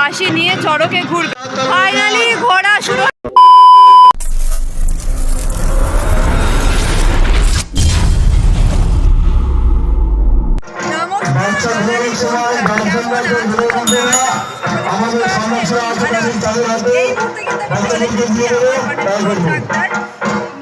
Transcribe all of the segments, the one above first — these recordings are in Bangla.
ফাঁসি নিয়ে চড়কে ঘুরবে। ফাইনালি ঘোরা শুরু।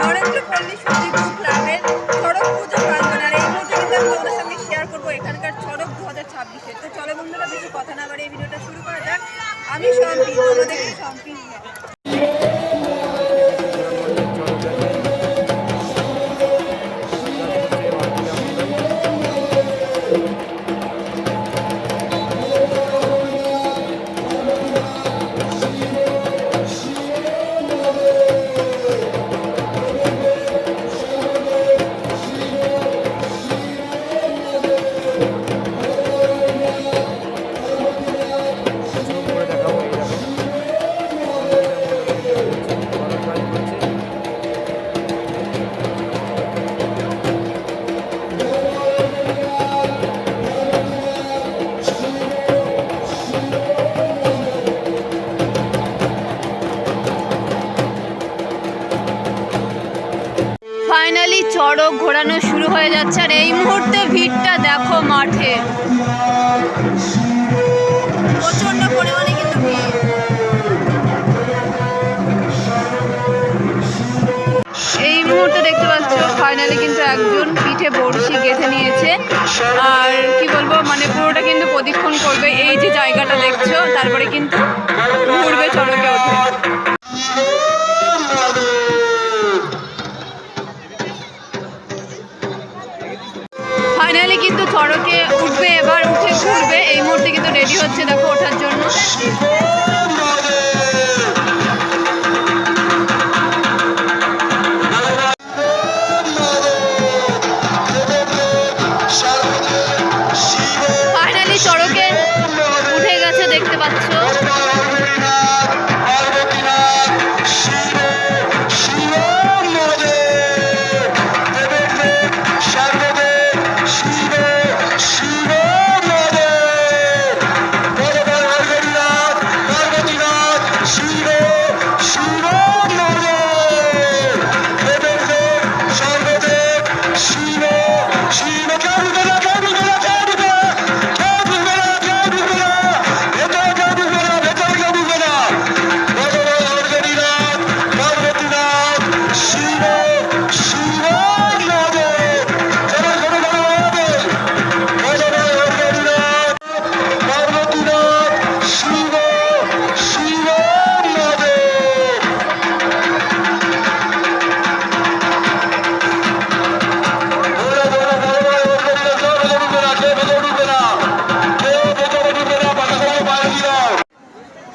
নরেন্দ্রপল্লী সতীপুর ক্লাবের চড়ক পুজো প্রাঙ্গণ, আর এই মুহূর্তে কিন্তু আমি তোমাদের সঙ্গে শেয়ার করবো এখানকার চড়ক 2026-এর। তো চলো বন্ধুরা, বেশি কথা না বাড়িয়ে এই ভিডিওটা শুরু করা যাক। আমি সম্পি, তোমাদেরকে সম্পি। ফাইনালি চড়ক ঘোরানো শুরু হয়ে যাচ্ছে, আর এই মুহূর্তে ভিড়টা দেখো মাঠে প্রচন্ড পরিমাণে কিন্তু ভিড়। এই মুহূর্তে দেখতে পাচ্ছ ফাইনালি কিন্তু একজন পিঠে বড়শি গেঁথে নিয়েছে, আর কি বলবো মানে পুরোটা কিন্তু প্রদক্ষিণ করবে এই যে জায়গাটা দেখছো, তারপরে কিন্তু ঘুরবে চড়কে ওঠে। ফাইনালি কিন্তু চড়কে উঠবে, এবার উঠে ঘুরবে। এই মুহূর্তে কিন্তু রেডি হচ্ছে দেখো ওঠার জন্য। ফাইনালি চড়কে উঠে গেছে দেখতে পাচ্ছ।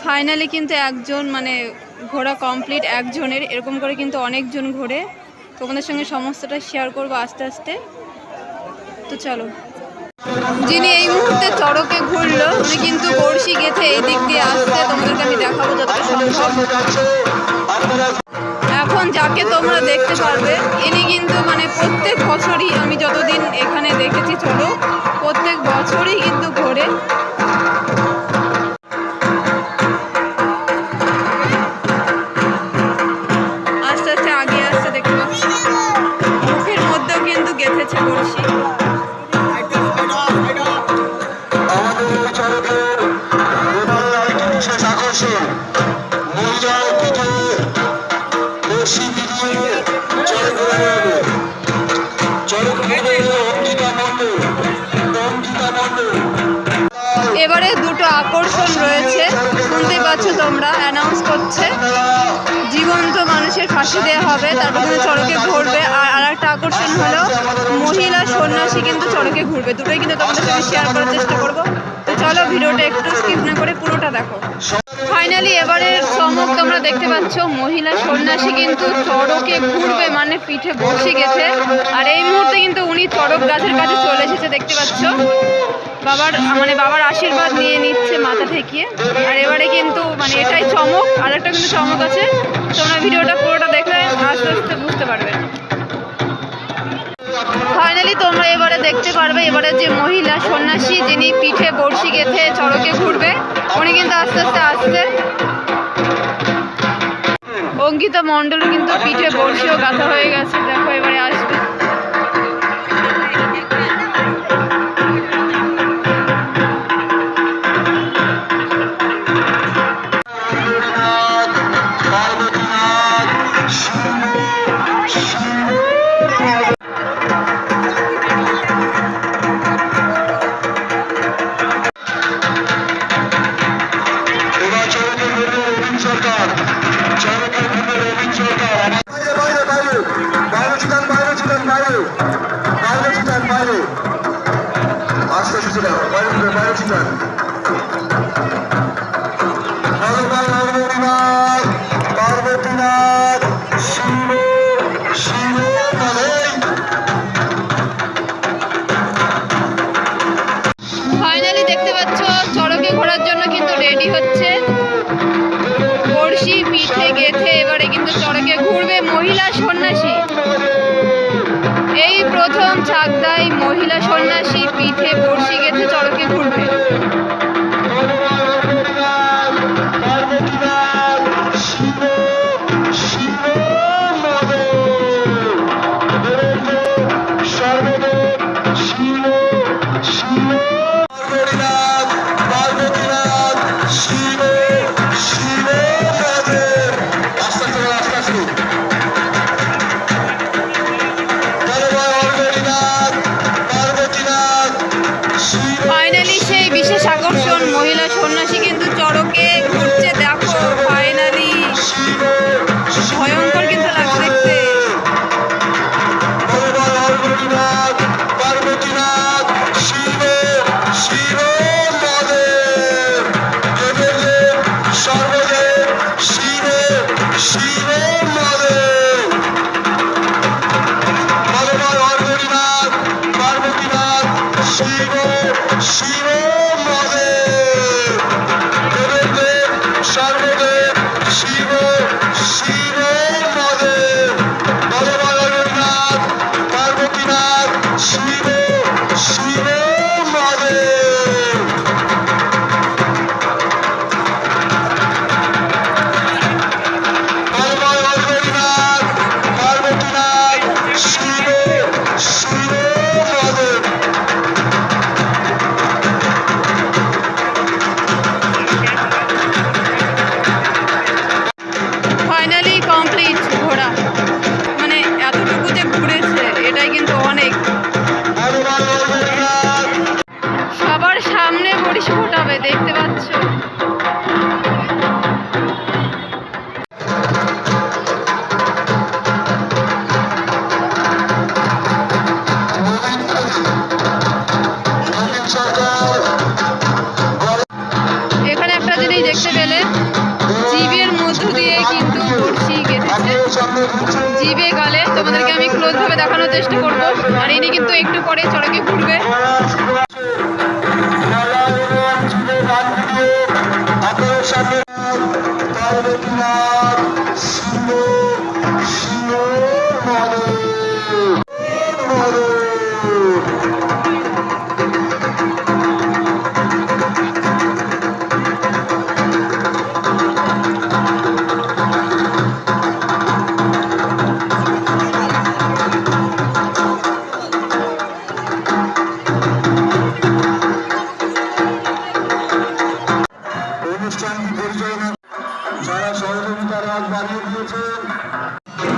ফাইনালি কিন্তু একজন মানে ঘোরা কমপ্লিট একজনের, এরকম করে কিন্তু অনেকজন ঘোরে। তোমাদের সঙ্গে সমস্তটা শেয়ার করবো আস্তে আস্তে। তো চলো, যিনি এই মুহূর্তে চড়কে ঘুরলো উনি কিন্তু বড়শি গেঁথে এই দিক দিয়ে আসছে, তোমাদেরকে আমি দেখাবো যতটা সম্ভব। এখন যাকে তোমরা দেখতে পারবে ইনি কিন্তু মানে প্রত্যেক বছরই, আমি যতদিন এখানে দেখেছি চড়ক, প্রত্যেক বছরই কিন্তু ঘোরে। এবারে দুটো আকর্ষণ রয়েছে, শুনতে পাচ্ছ তোমরা, অ্যানাউন্স করছে জীবন্ত মানুষের ফাঁসি দেওয়া হবে, তারপর কিন্তু চড়কে ঘুরবে। আর একটা আকর্ষণ হলো মহিলা সন্ন্যাসী কিন্তু চড়কে ঘুরবে। দুটোই কিন্তু তোমাদের সাথে শেয়ার করার চেষ্টা করবো। তো চলো ভিডিওটা একটু স্কিপ না করে পুরোটা দেখো। ফাইনালি এবারের চমক তোমরা দেখতে পাচ্ছ, মহিলা সন্ন্যাসী কিন্তু চড়কে ঘুরবে মানে পিঠে বড়শি গেঁথে। আর এই মুহূর্তে কিন্তু উনি চড়ক গাছের কাছে চলে এসেছে দেখতে পাচ্ছ, বাবার আশীর্বাদ নিয়ে নিচ্ছে মাথা ঠেকিয়ে। আর এবারে কিন্তু মানে এটাই চমক। আর একটা কিন্তু চমক আছে, তোমরা ভিডিওটা পুরোটা দেখলে আস্তে আস্তে বুঝতে পারবে। ফাইনালি তোমরা এবারে দেখতে পারবে এবারে যে মহিলা সন্ন্যাসী যিনি পিঠে বড়শি গেঁথে চড়কে ঘুরবে, উনি কিন্তু আস্তে আস্তে অঙ্কিতা মণ্ডল কিন্তু পিঠে বড়শিও গাঁথা হয়ে গেছে, দেখো এবারে আসবে। ফাইনালি দেখতে পাচ্ছ চড়কে ঘোরার জন্য কিন্তু রেডি হচ্ছে। বড়শি পিঠে গেথে এবারে কিন্তু চড়কে ঘুরবে মহিলা সন্ন্যাসী। এই প্রথম চাকদায় মহিলা সন্ন্যাসী পিঠে বড়শি গেথে চড়কে ঘুরবে। ফাইনালি সেই বিশেষ আকর্ষণ মহিলা সন্ন্যাসী কিন্তু চড়কে ঘুরছে, দেখো ফাইনালি ভয়ঙ্কর কিন্তু লাগছে দেখতে। ফাইনালি কমপ্লিট ঘোরা, মানে এতটুকু যে ঘুরেছে এটাই কিন্তু অনেক। সবার সামনে বড়শি ফোটাবে দেখতে পাচ্ছ। এখানে একটা জিনিস দেখতে পেলে, জিভের মধ্য দিয়ে কিন্তু বড়শি গেঁথেছে, জিভে গালে। তোমাদেরকে আমি ক্লোজ ভাবে দেখানোর চেষ্টা করবো। আর ইনি কিন্তু একটু পরে চড়কে ঘুরবে।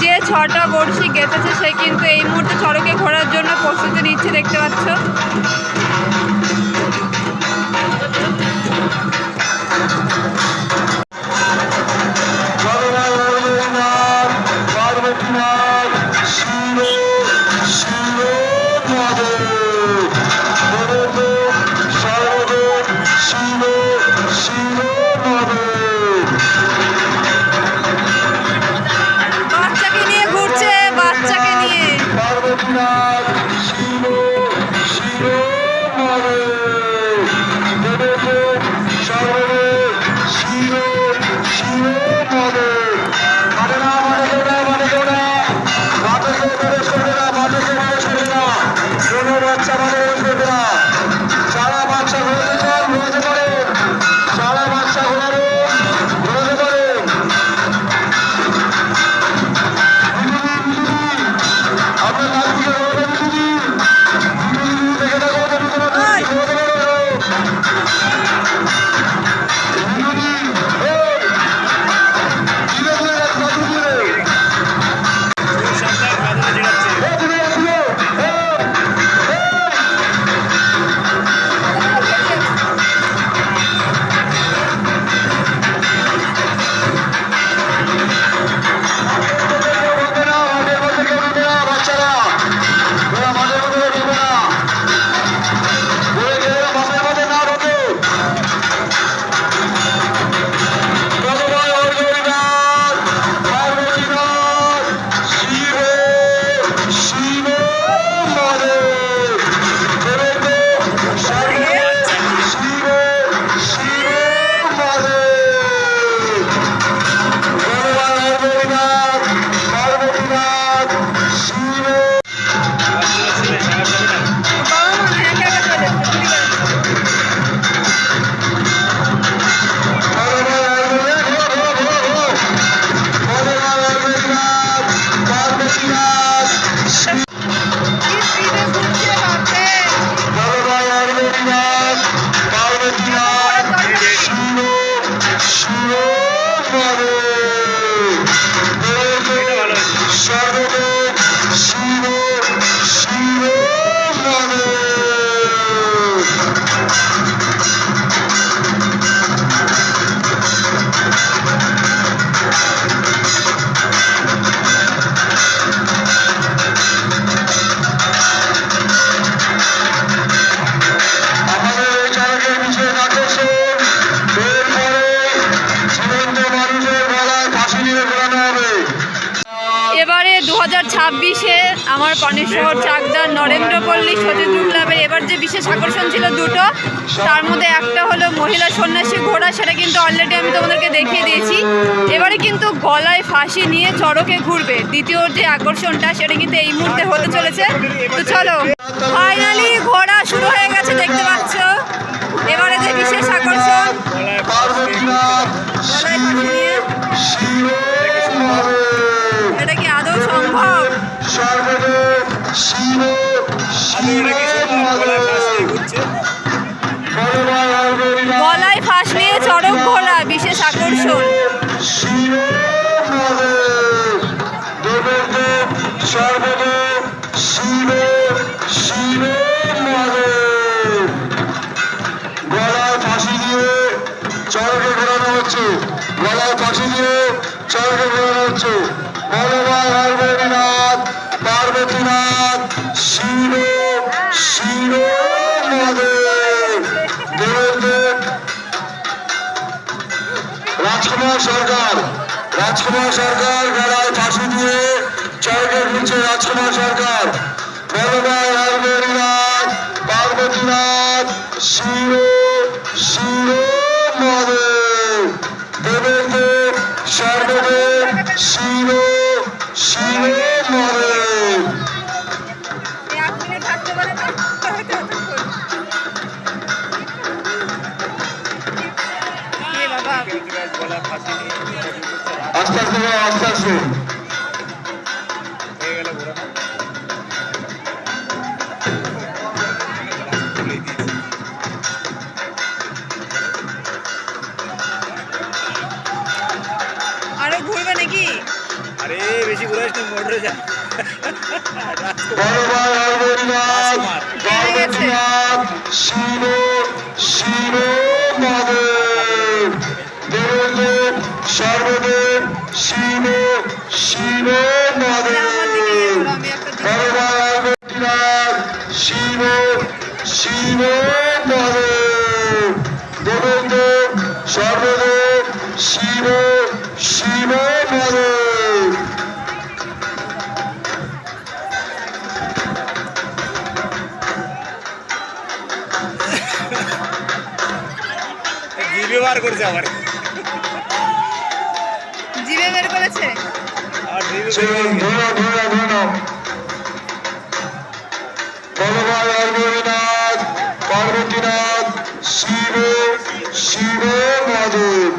যে 6টা বড়শি গেঁথেছে সে কিন্তু এই মুহূর্তে চড়কে ঘোরার জন্য প্রস্তুতি নিচ্ছে, দেখতে পাচ্ছ। বাচ্চাকে নিয়ে ঘুরছে, বাচ্চাকে নিয়ে। 2026-এ আমার পানেশ্বর চাকদার নরেন্দ্রপল্লী সতীর্থ ক্লাবের এবার যে বিশেষ আকর্ষণ ছিল দুটো, তার মধ্যে একটা হলো মহিলা সন্ন্যাসী ঘোড়া, সেটা কিন্তু অলরেডি আমি তোমাদেরকে দেখিয়ে দিয়েছি। এবারে কিন্তু গলায় ফাঁসি নিয়ে চড়কে ঘুরবে দ্বিতীয় যে আকর্ষণটা, সেটা কিন্তু এই মুহূর্তে হতে চলেছে। তো চলো, ফাইনালি ঘোড়া শুরু হয়ে গেছে, দেখতে পাচ্ছ। এবারে যে বিশেষ আকর্ষণ গলায় ফাঁসি নিয়ে, এটা কি আদৌ সম্ভব? গলায় ফাঁস নিয়ে চড়ক ঘোড়া বিশেষ আকর্ষণ। গলায় ফাঁসি দিয়ে চড়কে ঘোরানো হচ্ছে, গলায় ফাঁসি দিয়ে চড়কে ঘোরানো হচ্ছে। ভগবান হরগৌরীনাথ পার্বতীনাথ শিব শিব মহাদেব দেবেন্দ্র রাজকুমার সরকার, রাজকুমার সরকার গলায় ফাঁসি দিয়ে চড়কে ঘুরছে। রাজকুমার সরকার, ভগবান হরগৌরীনাথ পার্বতীনাথ শিব শিব মহাদেব দেবেন্দ্র সর্বদেব শিব শিব মহাদেব। আস্তে আস্তে আস্তে আস্তে আরো ঘুরবে নাকি? আরে বেশি ঘুরাইস না, মোটরে যা। ভগবান হরগৌরীনাথ পার্বতীনাথ শিব শিব মহাদেব দেবেন্দ্র সর্বদেব শিব শিব মহাদেব। ভগবান হরগৌরীনাথ শিব শিব মহাদেব দেবেন্দ্র সর্বদেব শিব শিব মহাদেব। জিভে বার করছে আবার, জিভে বের করেছে। আর জিভে বের চলুন করে ধুনো ধুনো ধুনো। ভগবান হরগৌরীনাথ পার্বতীনাথ শিব শিব মহাদেব